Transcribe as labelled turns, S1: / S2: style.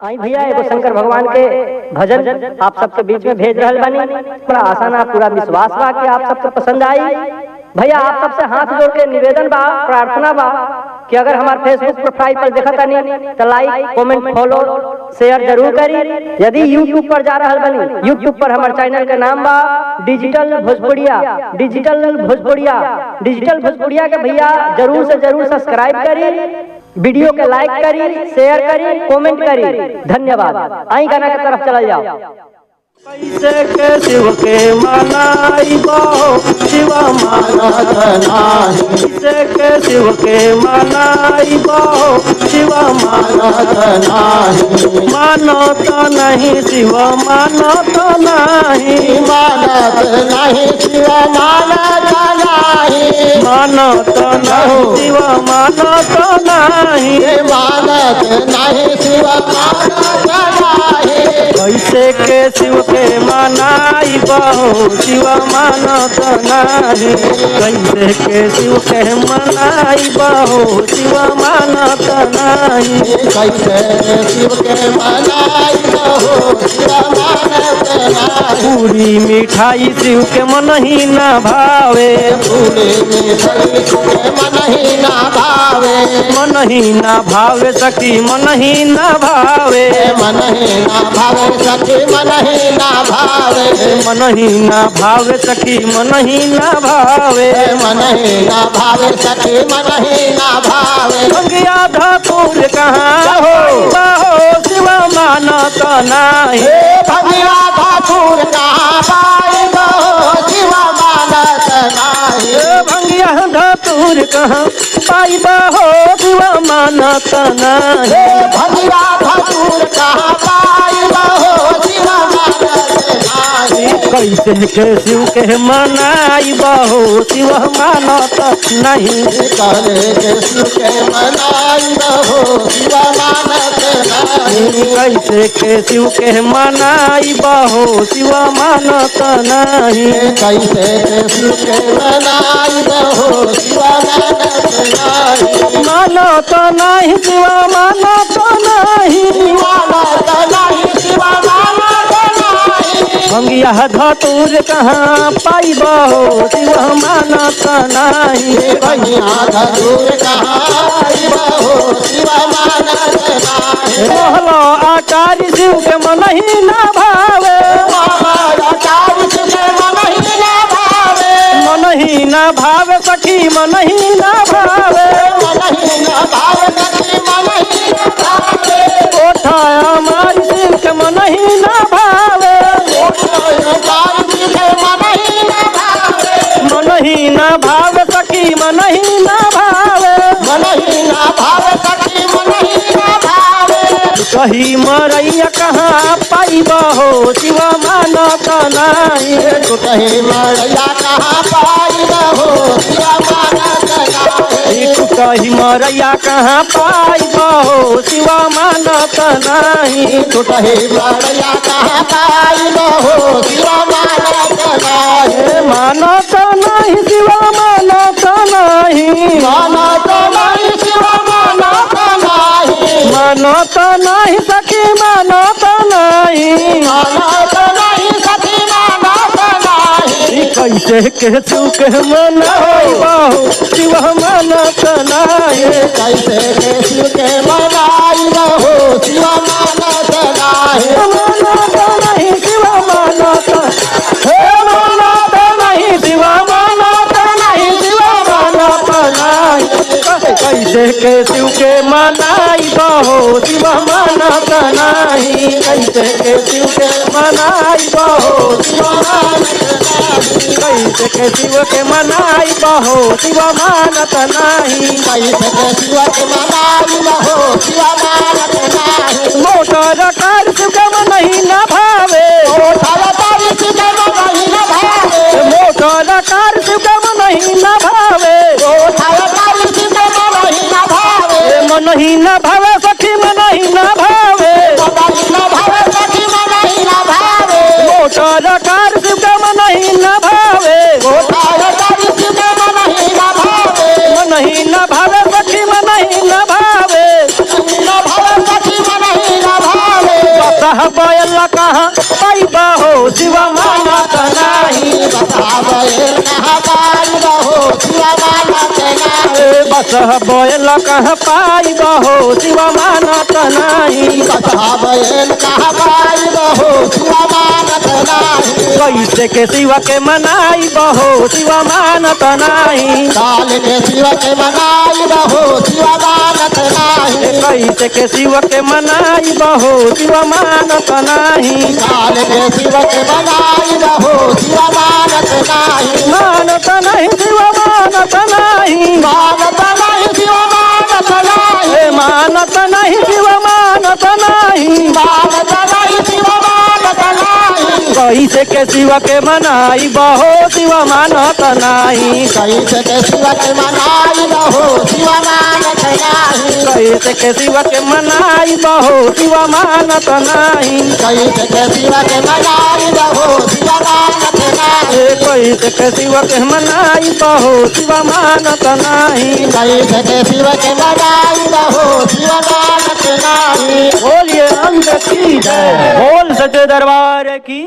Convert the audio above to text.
S1: आई भैया एगो शंकर भगवान के भजन आप सबके बीच में भेज रहल बानी। बड़ा आसान पूरा विश्वास बा कि आप सबको पसंद आई। भैया आप सबसे हाथ जोड़ के निवेदन बा, प्रार्थना बा कि अगर हमारे फेसबुक प्रोफाइल पर देखा तानी तो लाइक, कमेंट, फॉलो, शेयर जरूर करी। यदि यूट्यूब पर जा रहल बनी, यूट्यूब पर हमारे चैनल के नाम बा डिजिटल भोजपुरिया। डिजिटल भोजपुरिया के भैया जरूर से जरूर सब्सक्राइब करी, वीडियो के लाइक करी, शेयर करी, कमेंट करी। धन्यवाद। आई गाना की तरफ चला जाओ।
S2: कैसे के शिव के मनाई बहो शिव मानत नाही, कैसे के शिव के मनाई बहो शिव मानत नाही। मानत नहीं शिव मानत नहीं, मानत नहीं शिव मानत नहीं, मानत नहीं शिव मानत नहीं, मानत नहीं शिव मानत नहीं। कैसे के शिव के मनाई बहो शिव मानत नाही, कैसे के शिव के मनाई बहो शिव मानत नाही, कैसे शिव के मनाई बहो शिव मानत नाही। पूरी मिठाई शिव के मन ही ना भावे, पूरी मिठाई शिव के मन ही ना भावे, मन ही ना भावे सखी मन ही ना भावे, मन ही ना भावे सखी मन ही ना भावे, मन ही ना भावे सखी मन ही ना भावे, मन ही ना भावे सखी मन ही ना भावे। भंगिया धतूर कहाँ हो शिव मानत नाही, भंगिया धतूर कहाँ पाई बहो शिव मानत नाही, भंगिया धतूर कहाँ पाई बहो शिव मानत नाही, भंगिया धतूर कहाँ पाई बहो शिव मानत नाही। कैसे के शिव के मनाई बहो शिव मानत नहीं, करे के शिव के मनाई बहो शिव मानत नहीं, कैसे के शिव के मनाई बहो शिव मानत नहीं, कैसे के शिव के मनाई बहो शिव मानत नहीं। मानत नहीं शिव मानत नहीं, मानत नहीं शिव मानत नहीं। भंगिया धतूर कहाँ पाई बहो शिव मानत नहीं, भंगिया धतूर कहाँ पाई बहो शिव मानत नहीं। रहलो आचार्य शिव के मन ही ना भावे, आचार्य शिव के मन ही ना भावे, मन ही ना भावे सखी मन ही ना भावे, मन ही ना भावे सखी मन ही ना भावे। ओठा हमार शिव के मन ही ना भावे, मन ही ना भावे सखी मन ही ना भावे, मन ही ना भावे सखी मन ही ना भावे। कही मरैया कहाँ पाई बहो शिव मानत नाही, कही मरैया कहाँ पाई बहो शिव मानत नाही, कही मरैया कहाँ पाई बहो शिव मानत नाही, कही मरैया कहाँ पाई बहो शिव मानत नाही। मानत नहीं शिव मानत नहीं, मानत नहीं शिव मानत नहीं, मानत नहीं सखी मानत नहीं, मानत नहीं सखी मानत नहीं। कैसे के शिव के मनाई बहो शिव मानत नहीं, कैसे के शिव के मनाई बहो शिव मानत नहीं, मानत नहीं शिव मानत मानत नहीं शिव मानत नहीं शिव मानत नहीं। कैसे के शिव के मनाई बहो शिव मानत नहीं, कैसे के शिव के मनाई बहो शिव मानत नहीं, कैसे के शिव के मनाई बहो शिव मानत नहीं, कैसे के शिव के मनाई बहो शिव मानत नहीं। मोटर कार शिव के मन ही ना भावे, मोटर कार शिव के मन ही ना भावे, मोटर कार शिव के मन ही ना भावे, मोटर कार शिव के मन ही ना भावे, मन ही ना भावे सखी मन ही ना भावे, मन ही ना भावे सखी मन ही ना भावे। मोटर कार शिव के मन ही ना भावे, मोटर कार शिव के मन ही ना भावे, मन ही ना भावे सखी मन ही ना भावे, ना भावे सखी मन ही ना भावे। बसह बैल कहाँ पाइबा हो शिव मानत नाही। बसह बैल कहाँ पाइबा हो शिव मानत नाही। कैसे के शिव के मनाई बहो शिव मानत नाही। कैसे के शिव के मनाई बहो शिव मानत नाही। मानत नहीं शिव मानत नहीं। मानत नहीं शिव मानत नहीं। कैसे के शिव के मनाई बहो शिव मानत नाही।
S3: कैसे के शिव के मनाई बहो शिव मानत नाही।
S2: कैसे के शिव के मनाई बहो शिव मानत नाही।
S3: कैसे के शिव के मनाई बहो शिव मानत नाही।
S2: कैसे के शिव के मनाई बहो शिव मानत नाही।
S3: कैसे के शिव के मनाई बहो शिव मानत नाही।
S2: बोलिए अंत की जय, बोल सच्चे दरबार की।